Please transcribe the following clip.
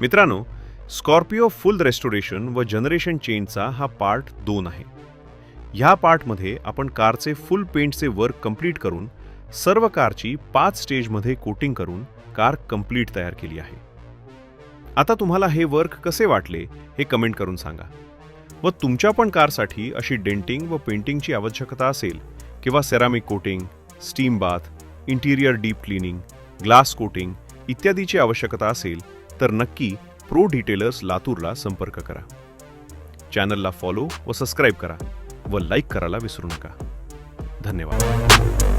मित्रांनो, स्कॉर्पिओ फुल रेस्टोरेशन व जनरेशन चेंजचा हा पार्ट 2 आहे. ह्या पार्टमध्ये आपण कारचे फुल पेंटचे वर्क कंप्लीट करून सर्व कारची 5 स्टेजमध्ये कोटिंग करून कार कंप्लीट तयार केली आहे. आता तुम्हाला हे वर्क कसे वाटले हे कमेंट करून सांगा. व तुमच्या पण कारसाठी अशी डेंटिंग व पेंटिंगची आवश्यकता असेल किंवा ceramic coating, steam bath, interior deep cleaning, glass coating इत्यादीची आवश्यकता असेल तर नक्की प्रो डिटेलर्स लातूरला संपर्क करा. चॅनलला फॉलो व सबस्क्राईब करा व लाईक करायला विसरू नका. धन्यवाद.